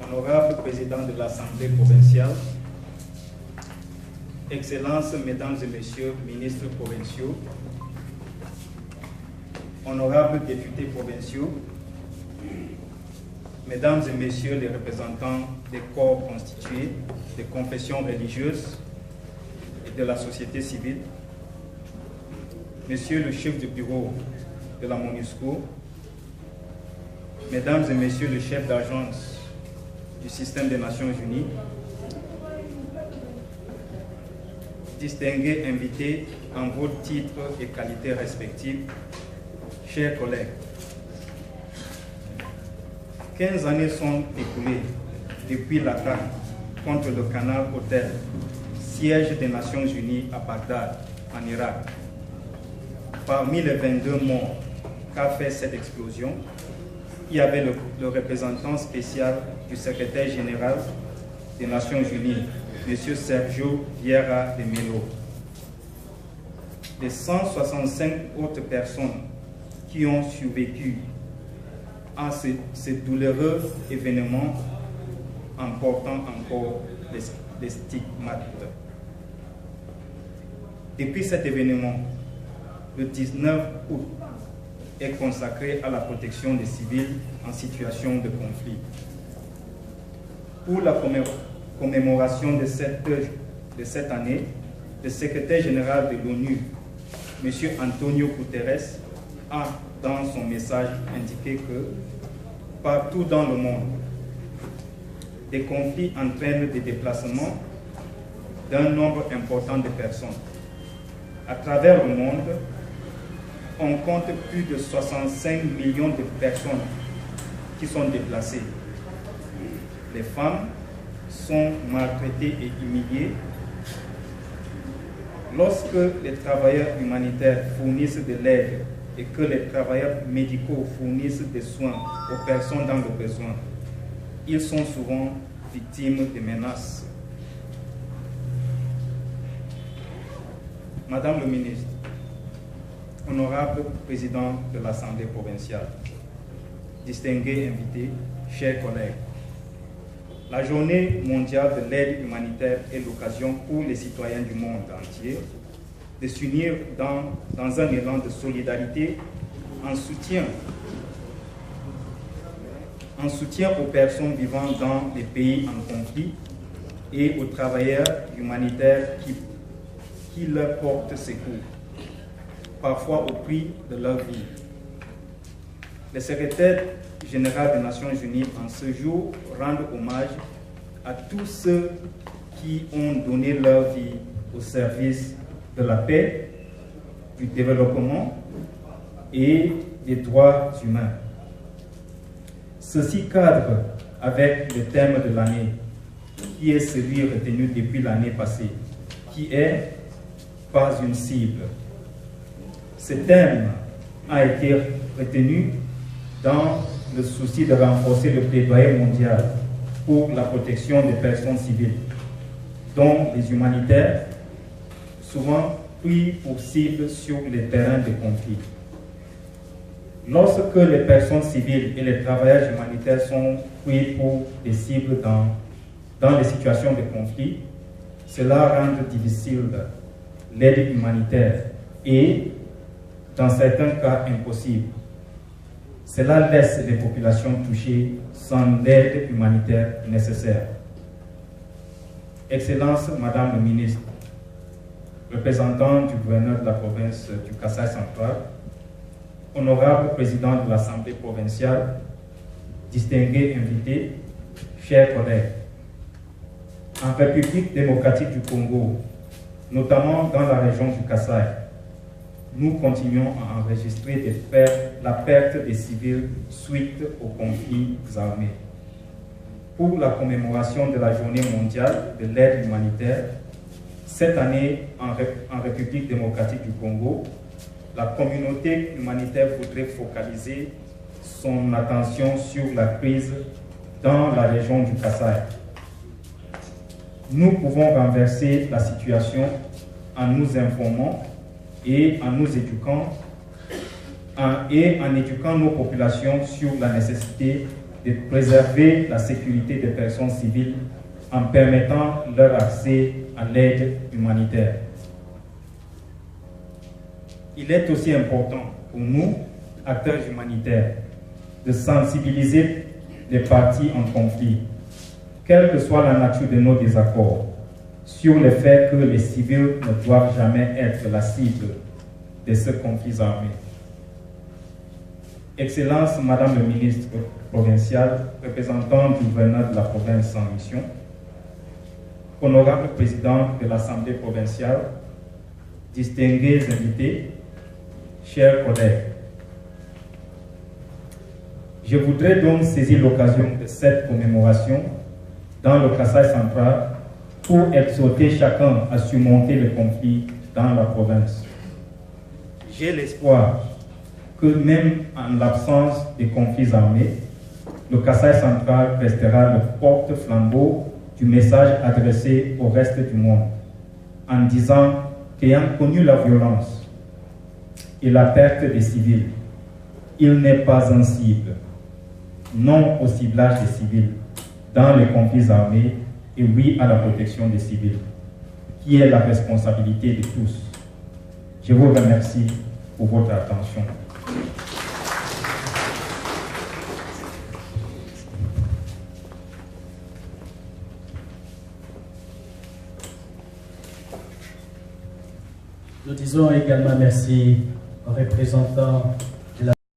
Honorable Président de l'Assemblée provinciale, Excellences, Mesdames et Messieurs, ministres provinciaux, honorables députés provinciaux, Mesdames et Messieurs les représentants des corps constitués, des confessions religieuses et de la société civile, Monsieur le chef de bureau de la MONUSCO, Mesdames et Messieurs le chef d'agence du système des Nations Unies, distingués invités en vos titres et qualités respectives, chers collègues, 15 années sont écoulées depuis l'attaque contre le Canal Hôtel, siège des Nations Unies à Bagdad, en Irak. Parmi les 22 morts qu'a fait cette explosion, il y avait le représentant spécial du secrétaire général des Nations Unies, M. Sergio Vieira de Mello. Les 165 autres personnes qui ont survécu à ces douloureux événements en portant encore les stigmates. Depuis cet événement, le 19 août est consacré à la protection des civils en situation de conflit. Pour la commémoration de cette année, le secrétaire général de l'ONU, M. Antonio Guterres, a dans son message indiqué que partout dans le monde, des conflits entraînent des déplacements d'un nombre important de personnes. À travers le monde, on compte plus de 65 millions de personnes qui sont déplacées. Les femmes sont maltraitées et humiliées. Lorsque les travailleurs humanitaires fournissent de l'aide et que les travailleurs médicaux fournissent des soins aux personnes dans le besoin, ils sont souvent victimes de menaces. Madame le ministre, honorable président de l'Assemblée provinciale, distingués invités, chers collègues, la journée mondiale de l'aide humanitaire est l'occasion pour les citoyens du monde entier de s'unir dans un élan de solidarité en soutien aux personnes vivant dans les pays en conflit et aux travailleurs humanitaires qui leur portent secours, parfois au prix de leur vie. Le secrétaire général des Nations Unies en ce jour rend hommage à tous ceux qui ont donné leur vie au service de la paix, du développement et des droits humains. Ceci cadre avec le thème de l'année, qui est celui retenu depuis l'année passée, qui est « Pas une cible ». Ce thème a été retenu dans le souci de renforcer le plaidoyer mondial pour la protection des personnes civiles, dont les humanitaires, souvent pris pour cible sur les terrains de conflit. Lorsque les personnes civiles et les travailleurs humanitaires sont pris pour des cibles dans les situations de conflit, cela rend difficile l'aide humanitaire et, dans certains cas, impossible. Cela laisse les populations touchées sans l'aide humanitaire nécessaire. Excellence, Madame le ministre, représentant du gouverneur de la province du Kasaï central, honorable président de l'Assemblée provinciale, distingués invités, chers collègues, en République démocratique du Congo, notamment dans la région du Kasaï, nous continuons à enregistrer la perte des civils suite aux conflits armés. Pour la commémoration de la Journée mondiale de l'aide humanitaire, cette année en République démocratique du Congo, la communauté humanitaire voudrait focaliser son attention sur la crise dans la région du Kasaï. Nous pouvons renverser la situation en nous informant et en nous éduquant et en éduquant nos populations sur la nécessité de préserver la sécurité des personnes civiles en permettant leur accès à l'aide humanitaire. Il est aussi important pour nous, acteurs humanitaires, de sensibiliser les parties en conflit, quelle que soit la nature de nos désaccords, sur le fait que les civils ne doivent jamais être la cible de ce conflit armé. Excellence, Madame le ministre provincial, représentant du gouverneur de la province en mission, honorable président de l'Assemblée provinciale, distingués invités, chers collègues, je voudrais donc saisir l'occasion de cette commémoration dans le Kasaï central pour exhorter chacun à surmonter le conflit dans la province. J'ai l'espoir que même en l'absence de conflits armés, le Kasaï central restera le porte-flambeau du message adressé au reste du monde, en disant qu'ayant connu la violence et la perte des civils, il n'est pas un cible. Non au ciblage des civils dans les conflits armés et oui à la protection des civils, qui est la responsabilité de tous. Je vous remercie pour votre attention. Nous disons également merci aux représentants